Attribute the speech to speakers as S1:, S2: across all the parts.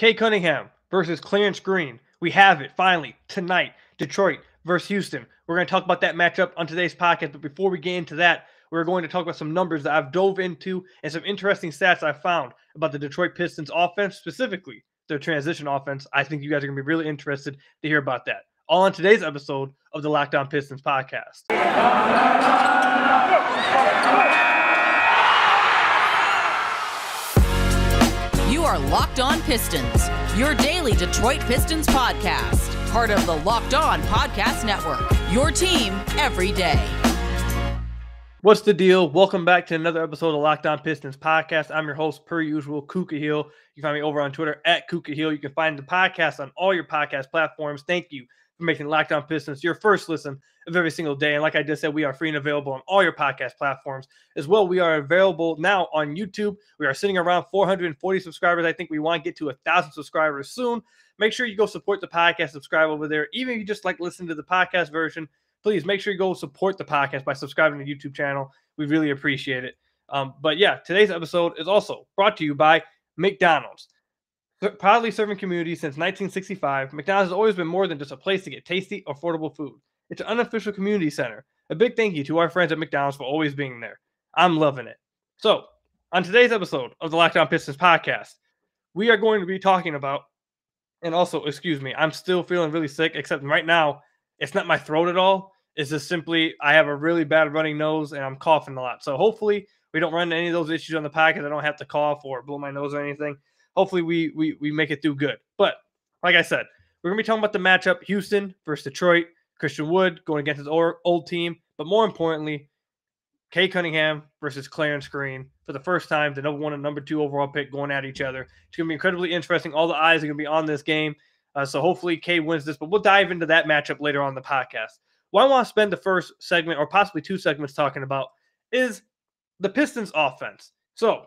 S1: Cade Cunningham versus Clarence Green. We have it finally tonight. Detroit versus Houston. We're going to talk about that matchup on today's podcast. But before we get into that, we're going to talk about some numbers that I've dove into and some interesting stats I found about the Detroit Pistons offense, specifically their transition offense. I think you guys are going to be really interested to hear about that. All on today's episode of the Locked On Pistons podcast.
S2: You are Locked On Pistons, your daily Detroit Pistons podcast. Part of the Locked On Podcast Network, your team every day.
S1: What's the deal? Welcome back to another episode of Locked On Pistons podcast. I'm your host, per usual, Kuka Hill. You can find me over on Twitter at Kuka Hill. You can find the podcast on all your podcast platforms. Thank you for making Locked On Pistons your first listen of every single day. And like I just said, we are free and available on all your podcast platforms. As well, we are available now on YouTube. We are sitting around 440 subscribers. I think we want to get to 1,000 subscribers soon. Make sure you go support the podcast, subscribe over there. Even if you just like listen to the podcast version, please make sure you go support the podcast by subscribing to the YouTube channel. We really appreciate it. But yeah, today's episode is also brought to you by McDonald's. Proudly serving community since 1965, McDonald's has always been more than just a place to get tasty, affordable food. It's an unofficial community center. A big thank you to our friends at McDonald's for always being there. I'm loving it. So, on today's episode of the Locked On Pistons podcast, we are going to be talking about, and also, excuse me, I'm still feeling really sick, except right now, it's not my throat at all. It's just simply I have a really bad running nose and I'm coughing a lot. So hopefully we don't run into any of those issues on the podcast. I don't have to cough or blow my nose or anything. Hopefully we make it through good. But like I said, we're going to be talking about the matchup, Houston versus Detroit, Christian Wood going against his old team. But more importantly, Cade Cunningham versus Clarence Green for the first time, the number 1 and number 2 overall pick going at each other. It's going to be incredibly interesting. All the eyes are going to be on this game. So hopefully Cade wins this, but we'll dive into that matchup later on in the podcast. What I want to spend the first segment or possibly 2 segments talking about is the Pistons offense. So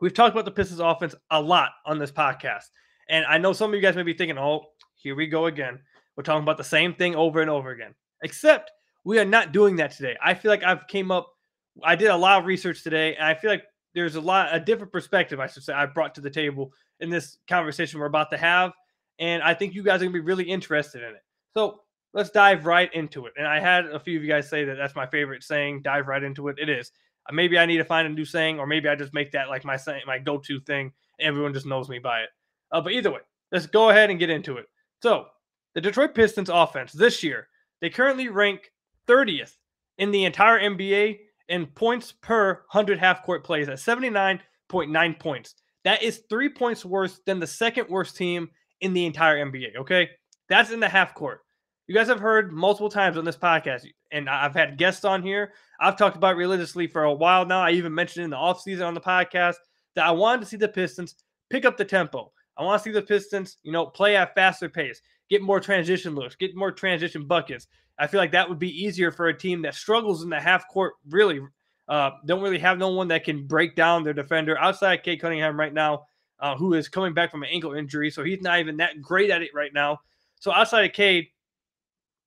S1: we've talked about the Pistons offense a lot on this podcast. And I know some of you guys may be thinking, oh, here we go again. We're talking about the same thing over and over again. Except we are not doing that today. I feel like I did a lot of research today, and I feel like there's a different perspective, I should say, I brought to the table in this conversation we're about to have. And I think you guys are going to be really interested in it. So let's dive right into it. And I had a few of you guys say that that's my favorite saying, dive right into it. It is. Maybe I need to find a new saying, or maybe I just make that like my go-to thing. And everyone just knows me by it. But either way, let's go ahead and get into it. So the Detroit Pistons offense this year, they currently rank 30th in the entire NBA in points per 100 half-court plays at 79.9 points. That is 3 points worse than the second worst team in the entire NBA, okay? That's in the half court. You guys have heard multiple times on this podcast, and I've had guests on here. I've talked about it religiously for a while now. I even mentioned in the offseason on the podcast that I wanted to see the Pistons pick up the tempo. I want to see the Pistons, play at a faster pace, get more transition looks, get more transition buckets. I feel like that would be easier for a team that struggles in the half court, really don't really have no one that can break down their defender outside Cade Cunningham right now. Who is coming back from an ankle injury, so he's not even that great at it right now. So outside of Cade,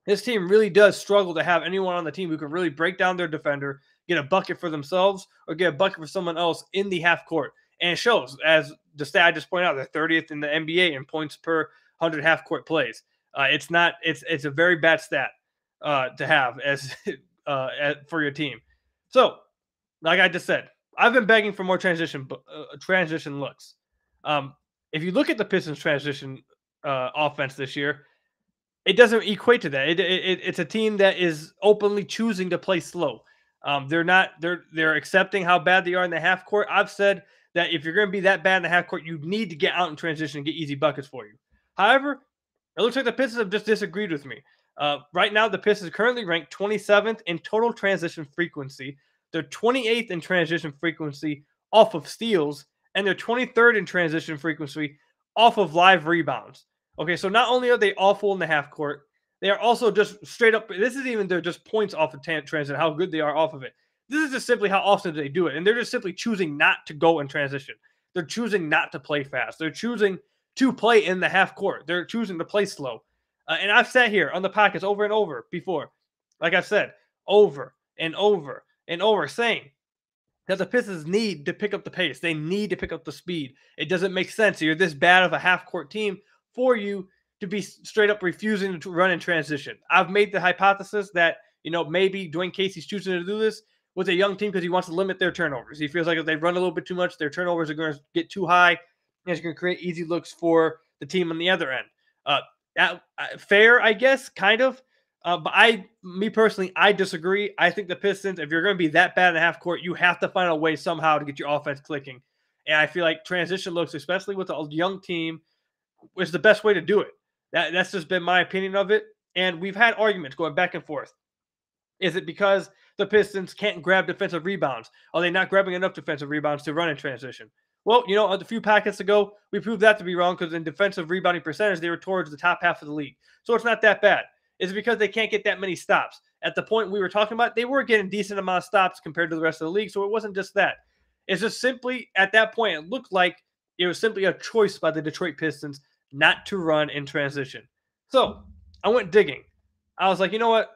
S1: this team really does struggle to have anyone on the team who can really break down their defender, get a bucket for themselves, or get a bucket for someone else in the half court. And it shows, as the stat I just pointed out, they're 30th in the NBA in points per 100 half court plays. It's a very bad stat to have as for your team. So, like I just said, I've been begging for more transition looks. If you look at the Pistons transition offense this year, it doesn't equate to that. It's a team that is openly choosing to play slow. They're accepting how bad they are in the half court. I've said that if you're going to be that bad in the half court, you need to get out in transition and get easy buckets for you. However, it looks like the Pistons have just disagreed with me. Right now, the Pistons currently ranked 27th in total transition frequency. They're 28th in transition frequency off of steals, and they're 23rd in transition frequency off of live rebounds. Okay, so not only are they awful in the half court, they are also just straight up. This is even they're just points off of transition, how good they are off of it. This is just simply how often they do it, and they're just simply choosing not to go in transition. They're choosing not to play fast. They're choosing to play in the half court. They're choosing to play slow. And I've sat here on the podcast over and over before, like I've said, over and over and over, saying that the Pistons need to pick up the pace. They need to pick up the speed. It doesn't make sense. You're this bad of a half-court team for you to be straight up refusing to run in transition. I've made the hypothesis that, maybe Dwayne Casey's choosing to do this with a young team because he wants to limit their turnovers. He feels like if they run a little bit too much, their turnovers are going to get too high, and it's going to create easy looks for the team on the other end. Fair, I guess, kind of. But me personally, I disagree. I think the Pistons, if you're going to be that bad in the half court, you have to find a way somehow to get your offense clicking. And I feel like transition looks, especially with a young team, is the best way to do it. That's just been my opinion of it. And we've had arguments going back and forth. Is it because the Pistons can't grab defensive rebounds? Are they not grabbing enough defensive rebounds to run in transition? Well, a few packets ago, we proved that to be wrong because in defensive rebounding percentage, they were towards the top half of the league. So it's not that bad. It's because they can't get that many stops. At the point we were talking about, they were getting decent amount of stops compared to the rest of the league. So it wasn't just that. It's just simply, at that point, it looked like it was simply a choice by the Detroit Pistons not to run in transition. So I went digging. I was like, you know what?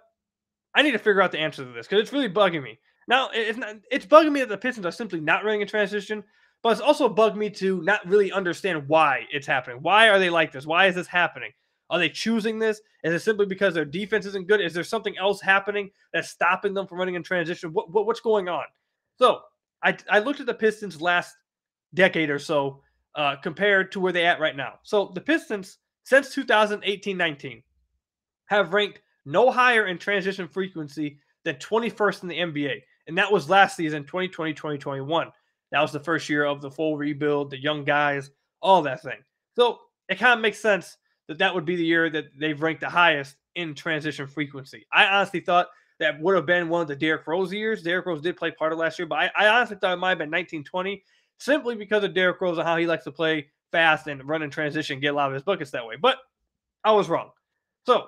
S1: I need to figure out the answer to this because it's really bugging me. Now, it's bugging me that the Pistons are simply not running in transition, but it's also bugged me to not really understand why it's happening. Why are they like this? Why is this happening? Are they choosing this? Is it simply because their defense isn't good? Is there something else happening that's stopping them from running in transition? What's going on? So I looked at the Pistons last decade or so compared to where they're at right now. So the Pistons, since 2018-19, have ranked no higher in transition frequency than 21st in the NBA. And that was last season, 2020-2021. That was the first year of the full rebuild, the young guys, all that thing. So it kind of makes sense that would be the year that they've ranked the highest in transition frequency. I honestly thought that would have been one of the Derrick Rose years. Derrick Rose did play part of last year, but I honestly thought it might have been 1920 simply because of Derrick Rose and how he likes to play fast and run in transition, get a lot of his buckets that way. But I was wrong. So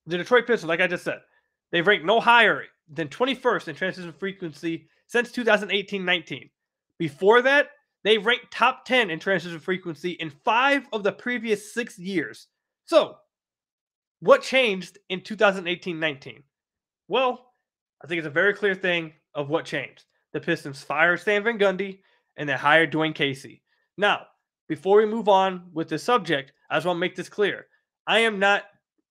S1: the Detroit Pistons, like I just said, they've ranked no higher than 21st in transition frequency since 2018-19. Before that, they ranked top 10 in transition frequency in 5 of the previous 6 years. So, what changed in 2018-19? Well, I think it's a very clear thing of what changed. The Pistons fired Stan Van Gundy and they hired Dwayne Casey. Now, before we move on with the subject, I just want to make this clear. I am not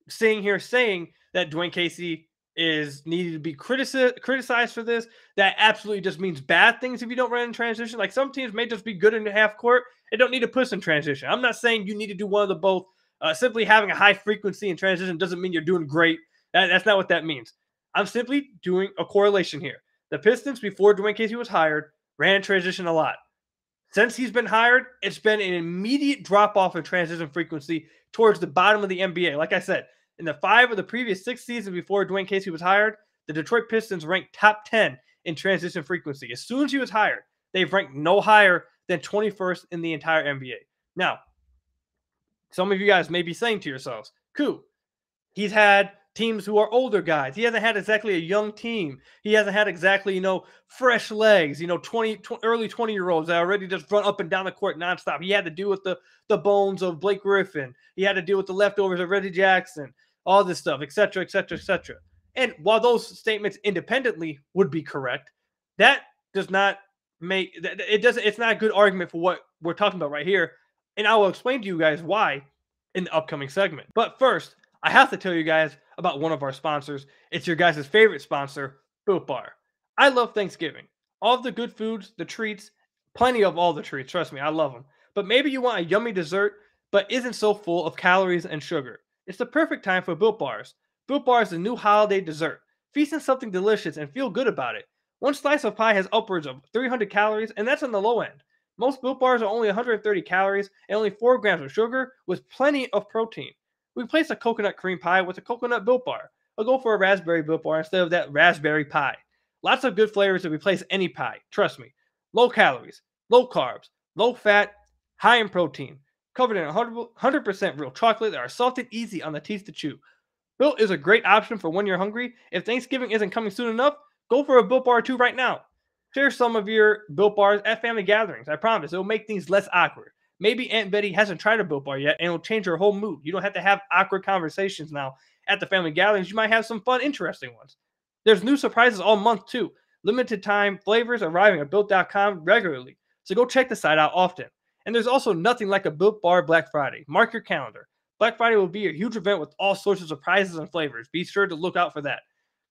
S1: sitting here saying that Dwayne Casey is needed to be criticized for this. That absolutely just means bad things if you don't run in transition. Like some teams may just be good in the half court and don't need to push in transition. I'm not saying you need to do one of the both. Simply having a high frequency in transition doesn't mean you're doing great. That's not what that means. I'm simply doing a correlation here. The Pistons, before Dwayne Casey was hired, ran in transition a lot. Since he's been hired, it's been an immediate drop-off in transition frequency towards the bottom of the NBA. Like I said, in the 5 of the previous 6 seasons before Dwayne Casey was hired, the Detroit Pistons ranked top 10 in transition frequency. As soon as he was hired, they've ranked no higher than 21st in the entire NBA. Now, some of you guys may be saying to yourselves, cool, he's had teams who are older guys. He hasn't had exactly a young team. He hasn't had exactly, fresh legs, early 20-year-olds that already just run up and down the court nonstop. He had to deal with the bones of Blake Griffin. He had to deal with the leftovers of Reggie Jackson, all this stuff, et cetera, et cetera, et cetera. And while those statements independently would be correct, that does not make it's not a good argument for what we're talking about right here. And I will explain to you guys why in the upcoming segment. But first, I have to tell you guys about one of our sponsors. It's your guys' favorite sponsor, Built Bar. I love Thanksgiving. All of the good foods, the treats, plenty of all the treats. Trust me, I love them. But maybe you want a yummy dessert, but isn't so full of calories and sugar. It's the perfect time for Built Bars. Built Bar is the new holiday dessert. Feast on something delicious and feel good about it. One slice of pie has upwards of 300 calories, and that's on the low end. Most Built Bars are only 130 calories and only 4 grams of sugar with plenty of protein. Replace a coconut cream pie with a coconut Built Bar, or go for a raspberry Built Bar instead of that raspberry pie. Lots of good flavors to replace any pie, trust me. Low calories, low carbs, low fat, high in protein, covered in 100% real chocolate that are salted easy on the teeth to chew. Built is a great option for when you're hungry. If Thanksgiving isn't coming soon enough, go for a Built Bar or 2 right now. Share some of your Built Bars at family gatherings. I promise, it will make things less awkward. Maybe Aunt Betty hasn't tried a Built Bar yet, and it'll change her whole mood. You don't have to have awkward conversations now at the family gatherings. You might have some fun, interesting ones. There's new surprises all month, too. limited time flavors arriving at Built.com regularly. So go check the site out often. And there's also nothing like a Built Bar Black Friday. Mark your calendar. Black Friday will be a huge event with all sorts of surprises and flavors. Be sure to look out for that.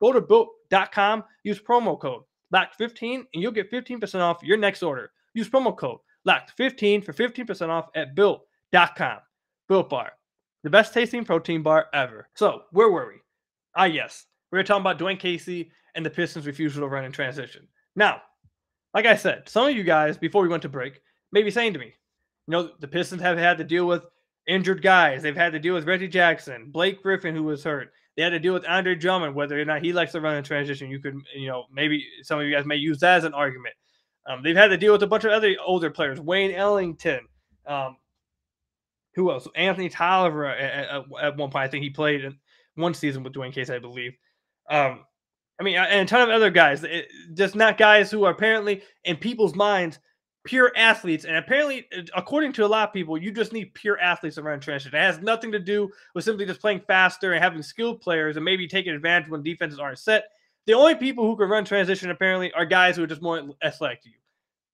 S1: Go to Built.com, use promo code LOCKED15, and you'll get 15% off your next order. Use promo code LOCKED15 for 15% off at Built.com. Built Bar, the best tasting protein bar ever. So, where were we? Yes. We were talking about Dwayne Casey and the Pistons' refusal to run in transition. Now, like I said, some of you guys, before we went to break, may be saying to me, the Pistons have had to deal with injured guys. They've had to deal with Reggie Jackson, Blake Griffin, who was hurt. They had to deal with Andre Drummond, whether or not he likes to run in transition. You could, maybe some of you guys may use that as an argument. They've had to deal with a bunch of other older players, Wayne Ellington. Who else? Anthony Tolliver at one point. I think he played in one season with Dwayne Casey, I believe. And a ton of other guys. Just not guys who are apparently, in people's minds, pure athletes. And apparently, according to a lot of people, you just need pure athletes to run transition. It has nothing to do with simply just playing faster and having skilled players and maybe taking advantage when defenses aren't set. The only people who can run transition, apparently, are guys who are just more athletic to you.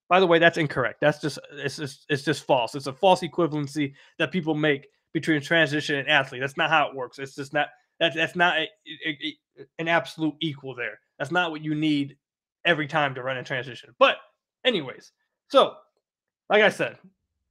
S1: By the way, that's incorrect. It's just false. It's a false equivalency that people make between transition and athlete. That's not how it works. It's just not that's not an absolute equal there. That's not what you need every time to run a transition. But anyways, so like I said,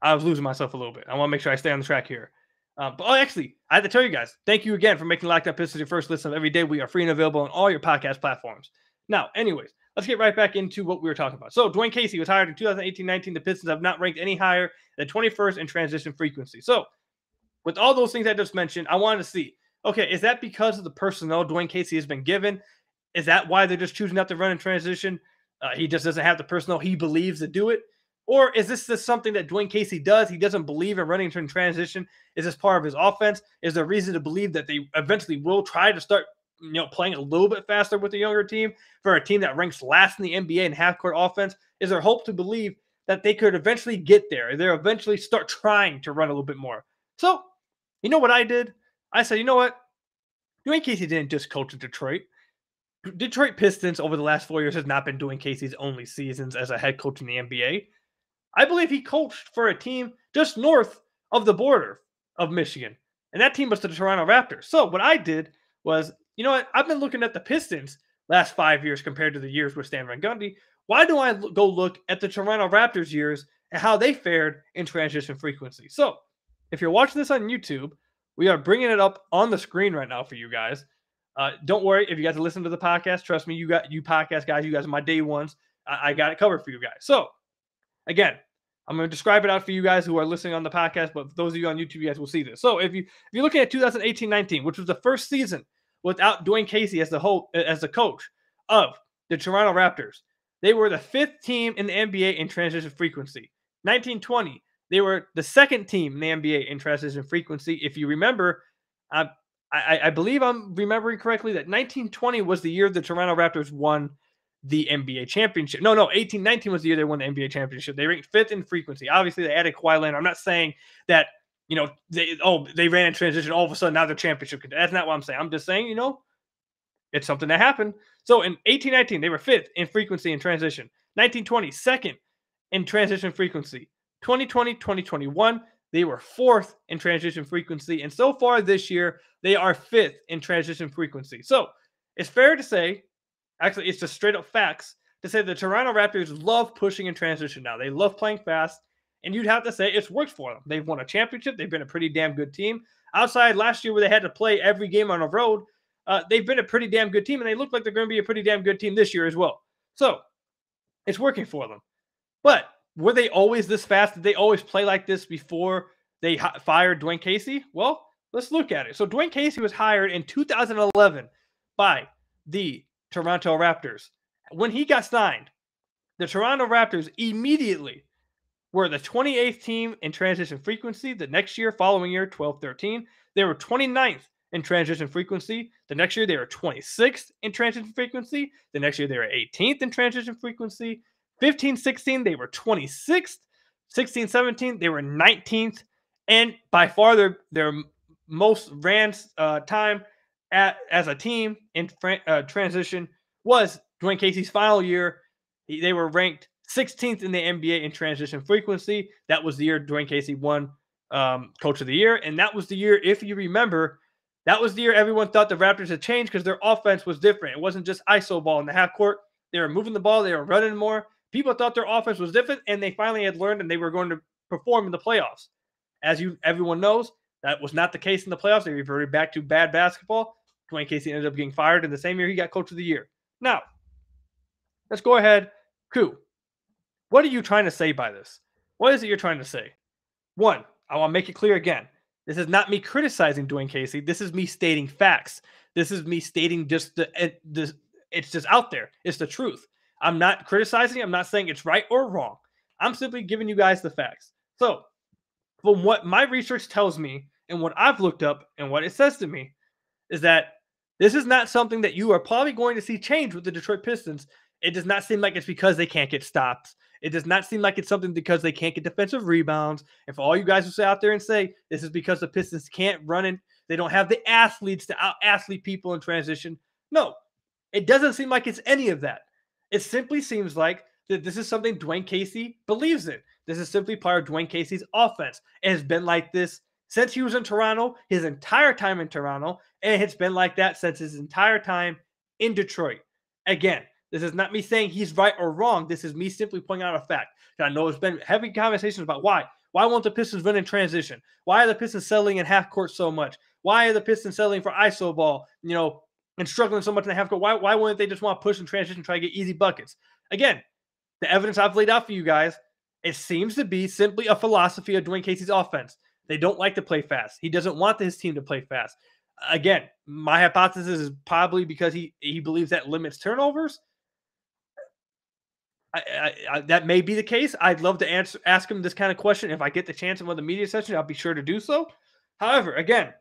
S1: I was losing myself a little bit. I want to make sure I stay on the track here. Actually, I have to tell you guys, thank you again for making Locked On Pistons your first listen of every day. We are free and available on all your podcast platforms. Now, anyways, let's get right back into what we were talking about. So, Dwayne Casey was hired in 2018-19. The Pistons have not ranked any higher than 21st in transition frequency. So, with all those things I just mentioned, I wanted to see, okay, is that because of the personnel Dwayne Casey has been given? Is that why they're just choosing not to run in transition? He just doesn't have the personnel he believes to do it? Or is this just something that Dwayne Casey does? He doesn't believe in running in transition. Is this part of his offense? Is there reason to believe that they eventually will try to start playing a little bit faster with the younger team for a team that ranks last in the NBA in half-court offense? Is there hope to believe that they could eventually get there? They'll eventually start trying to run a little bit more. So, you know what I did? I said, you know what? Dwayne Casey didn't just coach in Detroit. Detroit Pistons over the last 4 years has not been Dwayne Casey's only seasons as a head coach in the NBA. I believe he coached for a team just north of the border of Michigan, and that team was the Toronto Raptors. So what I did was, you know what? I've been looking at the Pistons last 5 years compared to the years with Stan Van Gundy. Why do I go look at the Toronto Raptors years and how they fared in transition frequency? So if you're watching this on YouTube, we are bringing it up on the screen right now for you guys. Don't worry if you guys listen to the podcast. Trust me, you podcast guys. You guys are my day ones. I got it covered for you guys. So again, I'm going to describe it out for you guys who are listening on the podcast, but those of you on YouTube, you guys will see this. So if you're looking at 2018-19, which was the first season without Dwayne Casey as the coach of the Toronto Raptors, they were the 5th team in the NBA in transition frequency. 1920, they were the 2nd team in the NBA in transition frequency. If you remember, I believe I'm remembering correctly that 1920 was the year the Toronto Raptors won the NBA championship. No, 18-19 was the year they won the NBA championship. They ranked 5th in frequency. Obviously, they added Kawhi Leonard. I'm not saying that, they ran in transition. All of a sudden, now they're championship. That's not what I'm saying. I'm just saying, it's something that happened. So in 18-19, they were 5th in frequency in transition. 1920, 2nd in transition frequency. 2020, 2021, they were 4th in transition frequency. And so far this year, they are 5th in transition frequency. So it's fair to say, actually, it's just straight up facts to say the Toronto Raptors love pushing in transition now. They love playing fast, and you'd have to say it's worked for them. They've won a championship. They've been a pretty damn good team. Outside last year where they had to play every game on the road, they've been a pretty damn good team, and they look like they're going to be a pretty damn good team this year as well. So it's working for them. But were they always this fast? Did they always play like this before they fired Dwayne Casey? Well, let's look at it. So Dwayne Casey was hired in 2011 by the Toronto Raptors. When he got signed, the Toronto Raptors immediately were the 28th team in transition frequency. The next year, following year, 12-13, they were 29th in transition frequency. The next year, they were 26th in transition frequency. The next year, they were 18th in transition frequency. 15-16, they were 26th. 16-17, they were 19th. And by far, their most ran time as a team in transition was Dwayne Casey's final year, they were ranked 16th in the NBA in transition frequency. That was the year Dwayne Casey won Coach of the Year. And that was the year, if you remember, that was the year everyone thought the Raptors had changed because their offense was different. It wasn't just ISO ball in the half court. They were moving the ball. They were running more. People thought their offense was different, and they finally had learned, and they were going to perform in the playoffs. As everyone knows, that was not the case in the playoffs. They reverted back to bad basketball. Dwayne Casey ended up getting fired in the same year he got Coach of the Year. Now, let's go ahead. Koo, what are you trying to say by this? What is it you're trying to say? One, I want to make it clear again. This is not me criticizing Dwayne Casey. This is me stating facts. This is me stating just it's just out there. It's the truth. I'm not criticizing. I'm not saying it's right or wrong. I'm simply giving you guys the facts. So, from what my research tells me and what I've looked up and what it says to me is that this is not something that you are probably going to see change with the Detroit Pistons. It does not seem like it's because they can't get stops. It does not seem like it's something because they can't get defensive rebounds. And for all you guys who sit out there and say this is because the Pistons can't run in, they don't have the athletes to out-athlete people in transition. No, it doesn't seem like it's any of that. It simply seems like that this is something Dwayne Casey believes in. This is simply part of Dwayne Casey's offense. It has been like this since he was in Toronto, his entire time in Toronto, and it's been like that since his entire time in Detroit. Again, this is not me saying he's right or wrong. This is me simply pointing out a fact. I know it's been heavy conversations about why. Why won't the Pistons win in transition? Why are the Pistons settling in half court so much? Why are the Pistons settling for ISO ball, and struggling so much in the half court? Why wouldn't they just want to push in transition and try to get easy buckets? Again, the evidence I've laid out for you guys, it seems to be simply a philosophy of Dwayne Casey's offense. They don't like to play fast. He doesn't want his team to play fast. Again, my hypothesis is probably because he believes that limits turnovers. That may be the case. I'd love to ask him this kind of question. If I get the chance in one of the media sessions, I'll be sure to do so. However, again,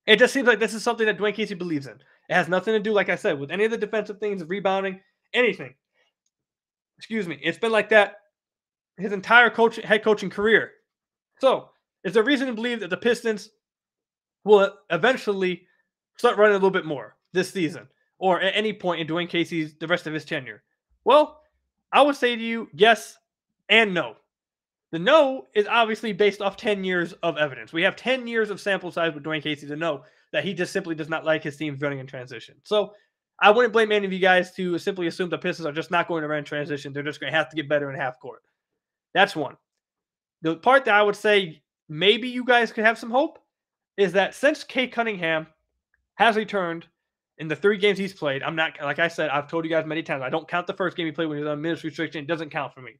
S1: it just seems like this is something that Dwayne Casey believes in. It has nothing to do, like I said, with any of the defensive things, rebounding, anything. Excuse me. It's been like that his entire head coaching career. So, is there reason to believe that the Pistons will eventually start running a little bit more this season or at any point in Dwayne Casey's the rest of his tenure? Well, I would say to you, yes and no. The no is obviously based off 10 years of evidence. We have 10 years of sample size with Dwayne Casey to know that he just simply does not like his teams running in transition. So I wouldn't blame any of you guys to simply assume the Pistons are just not going to run in transition. They're just going to have to get better in half court. That's one. The part that I would say maybe you guys could have some hope is that since Cade Cunningham has returned in the 3 games he's played, I'm not, like I said, I've told you guys many times, I don't count the first game he played when he was on minutes restriction. It doesn't count for me.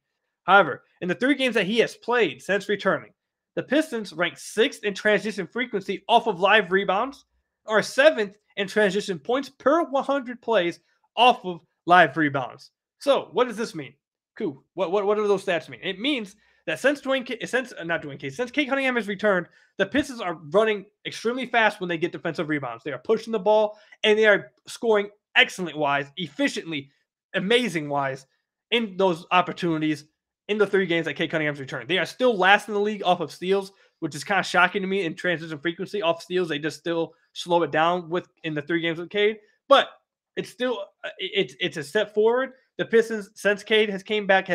S1: However, in the 3 games that he has played since returning, the Pistons rank 6th in transition frequency off of live rebounds, or 7th in transition points per 100 plays off of live rebounds. So, what does this mean? Cool. What do those stats mean? It means that since Cade Cunningham has returned, the Pistons are running extremely fast when they get defensive rebounds. They are pushing the ball, and they are scoring excellent-wise, efficiently, amazing-wise in those opportunities in the 3 games that Cade Cunningham's returned. They are still last in the league off of steals, which is kind of shocking to me in transition frequency. Off steals, they just still slow it down in the 3 games with Cade. But it's still it's a step forward. The Pistons, since Cade has came back,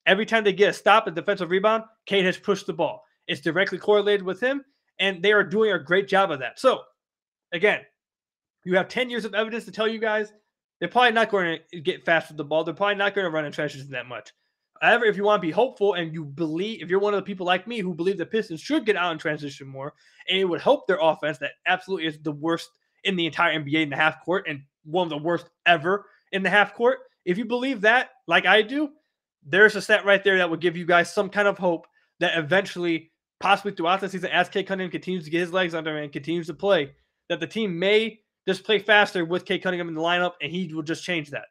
S1: every time they get a stop, a defensive rebound, Cade has pushed the ball. It's directly correlated with him, and they are doing a great job of that. So, again, you have 10 years of evidence to tell you guys they're probably not going to get fast with the ball. They're probably not going to run in transition that much. However, if you want to be hopeful and you believe, if you're one of the people like me who believe the Pistons should get out in transition more, and it would help their offense that absolutely is the worst in the entire NBA in the half court and one of the worst ever in the half court, if you believe that, like I do, there's a stat right there that would give you guys some kind of hope that eventually, possibly throughout the season, as Cade Cunningham continues to get his legs under him and continues to play, that the team may just play faster with Cade Cunningham in the lineup, and he will just change that.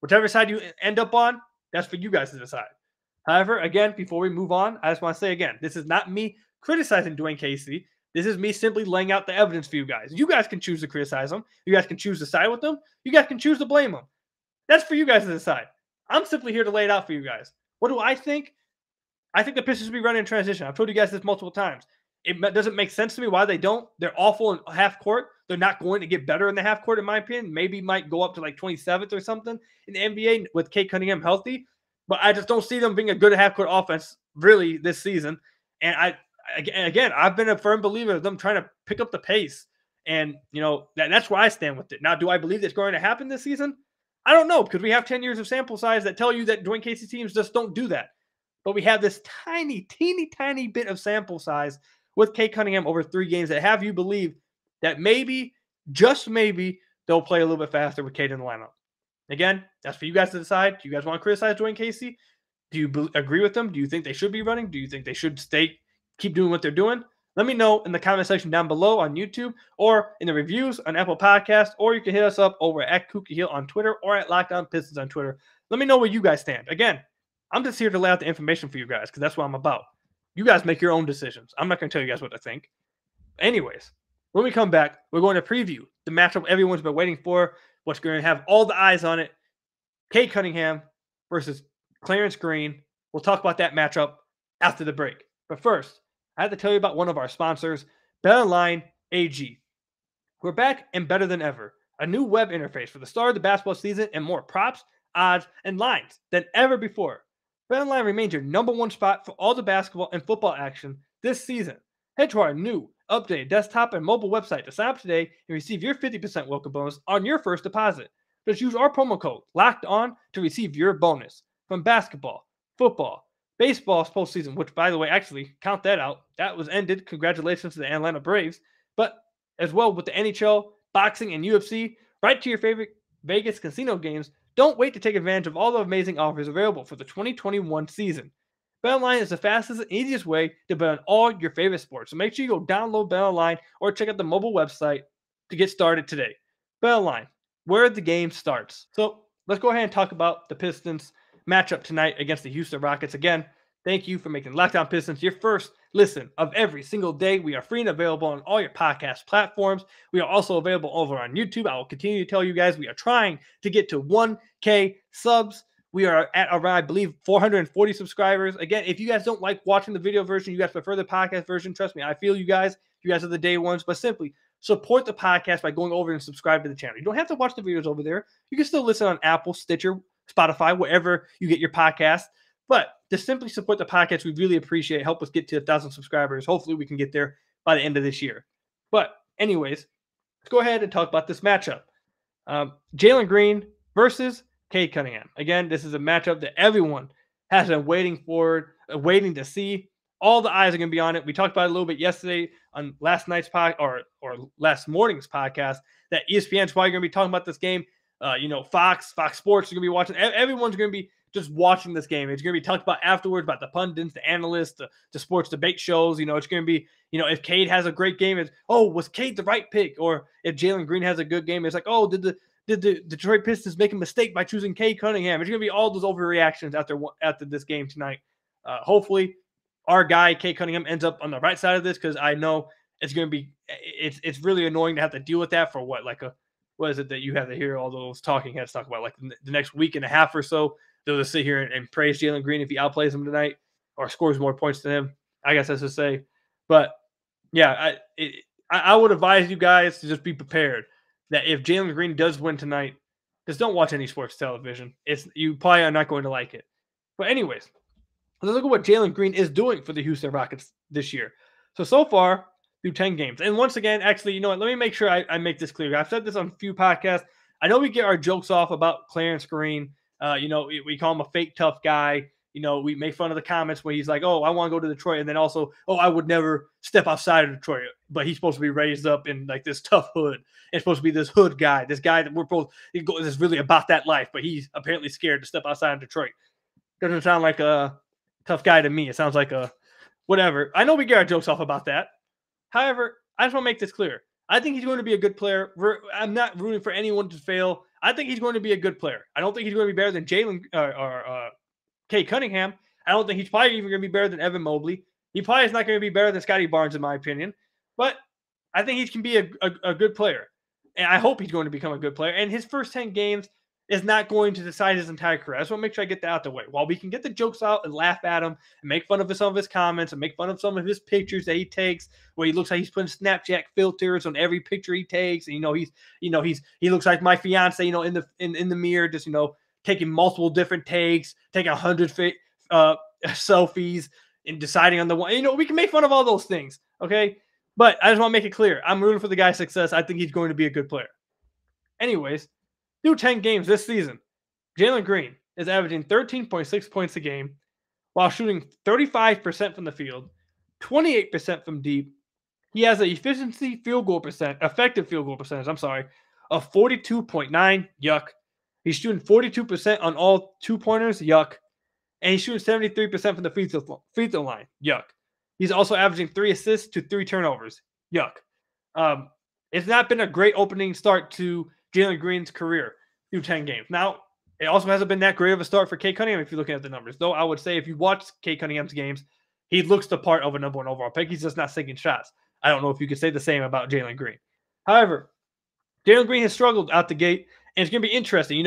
S1: Whichever side you end up on, that's for you guys to decide. However, again, before we move on, I just want to say again, this is not me criticizing Dwayne Casey. This is me simply laying out the evidence for you guys. You guys can choose to criticize him. You guys can choose to side with them. You guys can choose to blame him. That's for you guys to decide. I'm simply here to lay it out for you guys. What do I think? I think the Pistons should be running in transition. I've told you guys this multiple times. It doesn't make sense to me why they don't. They're awful in half court. They're not going to get better in the half court, in my opinion. Maybe might go up to like 27th or something in the NBA with Cade Cunningham healthy. But I just don't see them being a good half court offense really this season. And again, I've been a firm believer of them trying to pick up the pace. And, that's where I stand with it. Now, do I believe that's going to happen this season? I don't know, because we have 10 years of sample size that tell you that Dwayne Casey teams just don't do that. But we have this teeny tiny bit of sample size with Cade Cunningham over 3 games that have you believe that maybe, just maybe, they'll play a little bit faster with Cade in the lineup. Again, that's for you guys to decide. Do you guys want to criticize Dwayne Casey? Do you agree with them? Do you think they should be running? Do you think they should keep doing what they're doing? Let me know in the comment section down below on YouTube or in the reviews on Apple Podcasts, or you can hit us up over at Kookie Hill on Twitter or at Locked On Pistons on Twitter. Let me know where you guys stand. Again, I'm just here to lay out the information for you guys because that's what I'm about. You guys make your own decisions. I'm not going to tell you guys what to think. Anyways, when we come back, we're going to preview the matchup everyone's been waiting for, what's going to have all the eyes on it. Cade Cunningham versus Clarence Green. We'll talk about that matchup after the break. But first, I have to tell you about one of our sponsors, BetOnline AG. We're back and better than ever. A new web interface for the start of the basketball season and more props, odds, and lines than ever before. BetOnline remains your #1 spot for all the basketball and football action this season. Head to our new, updated desktop and mobile website to sign up today and receive your 50% welcome bonus on your first deposit. Just use our promo code LOCKEDON to receive your bonus. From basketball, football, baseball's postseason, which, by the way, actually, count that out. That was ended. Congratulations to the Atlanta Braves. But as well with the NHL, boxing, and UFC, right to your favorite Vegas casino games. Don't wait to take advantage of all the amazing offers available for the 2021 season. BetOnline is the fastest and easiest way to bet on all your favorite sports. So make sure you go download BetOnline or check out the mobile website to get started today. BetOnline, where the game starts. So let's go ahead and talk about the Pistons matchup tonight against the Houston Rockets. Again, thank you for making Locked On Pistons your first listen of every single day. We are free and available on all your podcast platforms. We are also available over on YouTube. I will continue to tell you guys we are trying to get to 1K subs. We are at around, I believe, 440 subscribers. Again, if you guys don't like watching the video version, you guys prefer the podcast version, trust me, I feel you guys. You guys are the day ones, but simply support the podcast by going over and subscribe to the channel. You don't have to watch the videos over there. You can still listen on Apple, Stitcher, Spotify, wherever you get your podcast. But to simply support the podcast, we really appreciate it. Help us get to 1,000 subscribers. Hopefully, we can get there by the end of this year. But anyways, let's go ahead and talk about this matchup. Jalen Green versus Cade Cunningham. Again, this is a matchup that everyone has been waiting for, waiting to see. All the eyes are going to be on it. We talked about it a little bit yesterday on last night's or last morning's podcast that ESPN's probably going to be talking about this game. Fox Sports are going to be watching. Everyone's going to be just watching this game. It's going to be talked about afterwards about the pundits, the analysts, the sports debate shows. It's going to be, if Cade has a great game, it's, was Cade the right pick? Or if Jalen Green has a good game, it's like, did the Detroit Pistons make a mistake by choosing Cade Cunningham? It's going to be all those overreactions after this game tonight. Hopefully, our guy Cade Cunningham ends up on the right side of this, because I know it's going to be it's really annoying to have to deal with that for what is it that you have to hear all those talking heads talk about, like the next week and a half or so. They'll just sit here and praise Jalen Green if he outplays him tonight or scores more points than him, I guess that's to say. But yeah, I would advise you guys to just be prepared that if Jalen Green does win tonight, just don't watch any sports television. You probably are not going to like it. But anyways, let's look at what Jalen Green is doing for the Houston Rockets this year. So far, through 10 games. And once again, actually, you know what? Let me make sure I make this clear. I've said this on a few podcasts. I know we get our jokes off about Clarence Green. We call him a fake tough guy. We make fun of the comments when he's like, I want to go to Detroit. And then also, I would never step outside of Detroit. But he's supposed to be raised up in like this tough hood. It's supposed to be this hood guy, this guy that we're both, is really about that life. But he's apparently scared to step outside of Detroit. Doesn't sound like a tough guy to me. It sounds like a whatever. I know we get our jokes off about that. However, I just want to make this clear. I think he's going to be a good player. I'm not rooting for anyone to fail. I think he's going to be a good player. I don't think he's going to be better than Jalen or Cade Cunningham. I don't think he's probably even going to be better than Evan Mobley. He probably is not going to be better than Scotty Barnes, in my opinion. But I think he can be a good player. And I hope he's going to become a good player. And his first 10 games, is not going to decide his entire career. I just want to make sure I get that out the way. While we can get the jokes out and laugh at him and make fun of some of his comments and make fun of some of his pictures that he takes, where he looks like he's putting Snapchat filters on every picture he takes, and he looks like my fiance, in the mirror, just taking multiple different takes, taking 100 selfies, and deciding on the one. We can make fun of all those things, okay? But I just want to make it clear, I'm rooting for the guy's success. I think he's going to be a good player. Anyways, through 10 games this season, Jalen Green is averaging 13.6 points a game while shooting 35% from the field, 28% from deep. He has an effective field goal percentage, of 42.9. Yuck. He's shooting 42% on all 2-pointers. Yuck. And he's shooting 73% from the free throw line. Yuck. He's also averaging 3 assists to 3 turnovers. Yuck. It's not been a great opening start to Jalen Green's career through 10 games. Now, it also hasn't been that great of a start for Cade Cunningham if you're looking at the numbers. Though I would say if you watch Cade Cunningham's games, he looks the part of a number 1 overall pick. He's just not sinking shots. I don't know if you could say the same about Jalen Green. However, Jalen Green has struggled out the gate, and it's going to be interesting.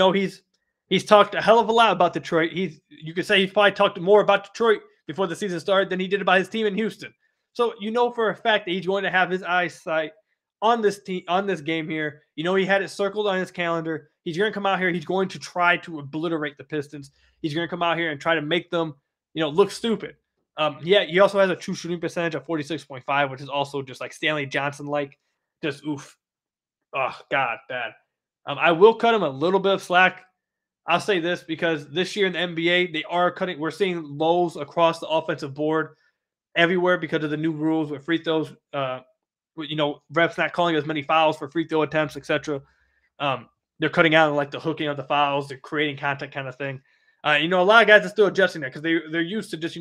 S1: He's talked a hell of a lot about Detroit. You could say he's probably talked more about Detroit before the season started than he did about his team in Houston. So for a fact that he's going to have his eyesight on this team, on this game here. He had it circled on his calendar. He's going to come out here. He's going to try to obliterate the Pistons. He's going to come out here and try to make them, look stupid. He also has a true shooting percentage of 46.5, which is also just like Stanley Johnson-like. Just oof. Oh, God, bad. I will cut him a little bit of slack. I'll say this because this year in the NBA, they are cutting. We're seeing lows across the offensive board everywhere because of the new rules with free throws. Refs not calling as many fouls for free throw attempts, etc. They're cutting out like the hooking of the fouls, they're creating contact kind of thing. A lot of guys are still adjusting that because they're used to just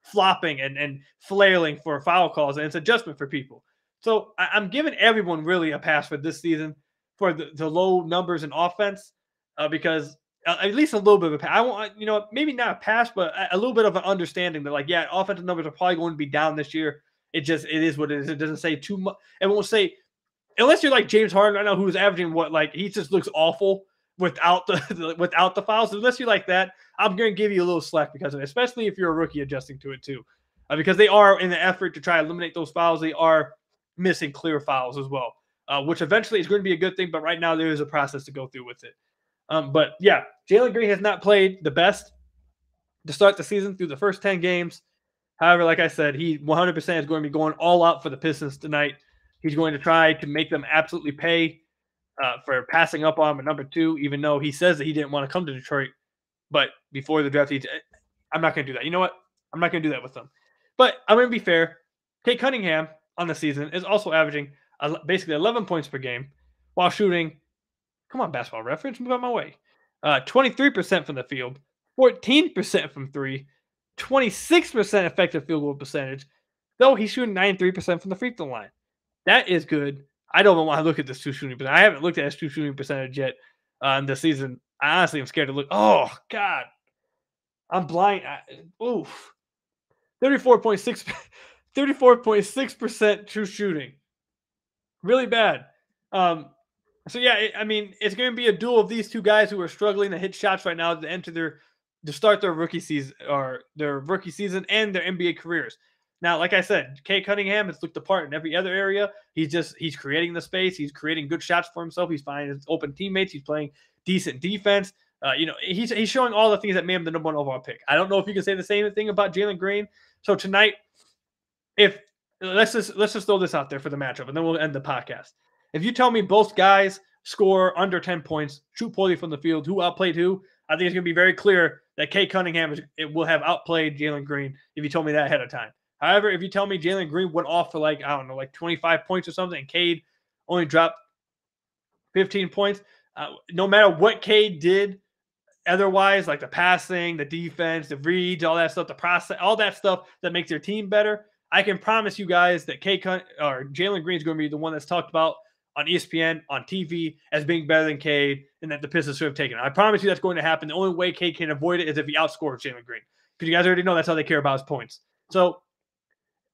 S1: flopping and flailing for foul calls, and it's adjustment for people. So I'm giving everyone really a pass for this season for the low numbers in offense because at least a little bit of a pass. I want maybe not a pass, but a little bit of an understanding that offensive numbers are probably going to be down this year. It is what it is. It doesn't say too much. It won't say, unless you're like James Harden right now, who's averaging he just looks awful without the fouls. Unless you're like that, I'm going to give you a little slack because of it, especially if you're a rookie adjusting to it too, because they are in the effort to try to eliminate those fouls. They are missing clear fouls as well, which eventually is going to be a good thing. But right now there is a process to go through with it. But yeah, Jalen Green has not played the best to start the season through the first 10 games. However, like I said, he 100% is going to be going all out for the Pistons tonight. He's going to try to make them absolutely pay for passing up on him at number 2, even though he says that he didn't want to come to Detroit. But before the draft, I'm not going to do that. You know what? I'm not going to do that with them. But I'm going to be fair. Cade Cunningham on the season is also averaging basically 11 points per game while shooting, come on, Basketball Reference, move out my way, 23% from the field, 14% from 3, 26% effective field goal percentage, though he's shooting 93% from the free throw line. That is good. I don't want to look at this true shooting percentage. I haven't looked at his true shooting percentage yet this season. I honestly am scared to look. Oh, God. I'm blind. Oof. 34.6% true shooting. Really bad. So, yeah, it's going to be a duel of these two guys who are struggling to hit shots right now to start their rookie season and their NBA careers. Now, like I said, Cade Cunningham has looked the part in every other area. He's creating the space. He's creating good shots for himself. He's finding his open teammates. He's playing decent defense. He's showing all the things that made him the number 1 overall pick. I don't know if you can say the same thing about Jalen Green. So tonight, let's just throw this out there for the matchup, and then we'll end the podcast. If you tell me both guys score under 10 points, shoot poorly from the field, who outplayed who, I think it's going to be very clear that Cade Cunningham will have outplayed Jalen Green if you told me that ahead of time. However, if you tell me Jalen Green went off for 25 points or something, and Cade only dropped 15 points, no matter what Cade did otherwise, like the passing, the defense, the reads, all that stuff, the process, all that stuff that makes your team better, I can promise you guys that Jalen Green is going to be the one that's talked about on ESPN, on TV, as being better than Cade, and that the Pistons should have taken it. I promise you that's going to happen. The only way Cade can avoid it is if he outscores Jalen Green. Because you guys already know that's how they care about his points. So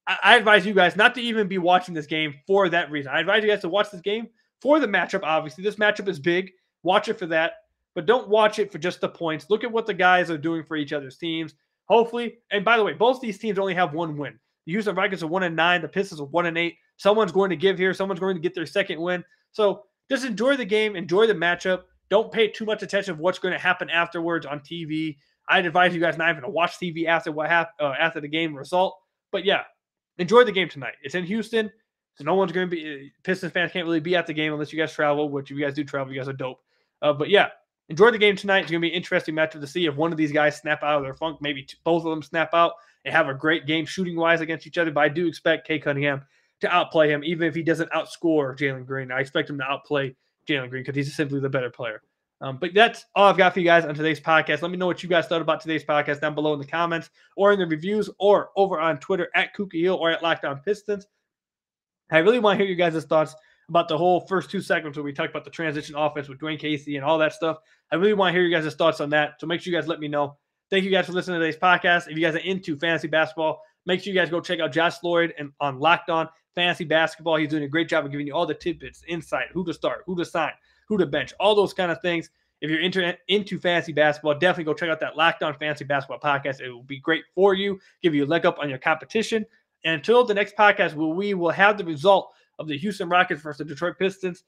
S1: I advise you guys not to even be watching this game for that reason. I advise you guys to watch this game for the matchup, obviously. This matchup is big. Watch it for that. but don't watch it for just the points. Look at what the guys are doing for each other's teams. Hopefully, and by the way, both these teams only have one win. The Houston Rockets are 1-9. The Pistons are 1-8. Someone's going to give here. Someone's going to get their second win. So just enjoy the game. Enjoy the matchup. Don't pay too much attention to what's going to happen afterwards on TV. I'd advise you guys not even to watch TV after after the game result. But yeah, enjoy the game tonight. It's in Houston, so no one's going to be – Pistons fans can't really be at the game unless you guys travel, which if you guys do travel, you guys are dope. But yeah, enjoy the game tonight. It's going to be an interesting matchup to see if one of these guys snap out of their funk. Maybe both of them snap out and have a great game shooting-wise against each other. But I do expect Cade Cunningham to outplay him, even if he doesn't outscore Jalen Green. I expect him to outplay Jalen Green because he's simply the better player. But that's all I've got for you guys on today's podcast. Let me know what you guys thought about today's podcast down below in the comments or in the reviews or over on Twitter at Kookie Hill or at Locked On Pistons. I really want to hear you guys' thoughts about the whole first 2 segments where we talked about the transition offense with Dwayne Casey and all that stuff. I really want to hear you guys' thoughts on that. So make sure you guys let me know. Thank you guys for listening to today's podcast. If you guys are into fantasy basketball, make sure you guys go check out Josh Lloyd and on Locked On Fantasy Basketball. He's doing a great job of giving you all the tidbits, insight, who to start, who to sign, who to bench, all those kind of things. If you're into fantasy basketball, definitely go check out that Locked On Fantasy Basketball podcast. It will be great for you, give you a leg up on your competition. And until the next podcast, we will have the result of the Houston Rockets versus the Detroit Pistons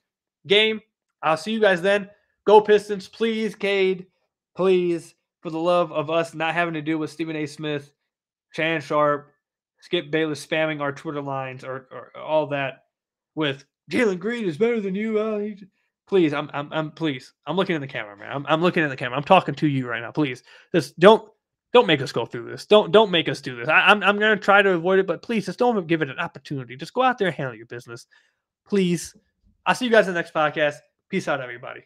S1: game. I'll see you guys then. Go Pistons. Please, Cade, please, for the love of us not having to deal with Stephen A. Smith, Shannon Sharp, Skip Bayless spamming our Twitter lines or all that with Jalen Green is better than you. Please, please. I'm looking in the camera, man. I'm looking in the camera. I'm talking to you right now. Please, just don't make us go through this. Don't make us do this. I'm gonna try to avoid it, but please, just don't give it an opportunity. Just go out there and handle your business, please. I'll see you guys in the next podcast. Peace out, everybody.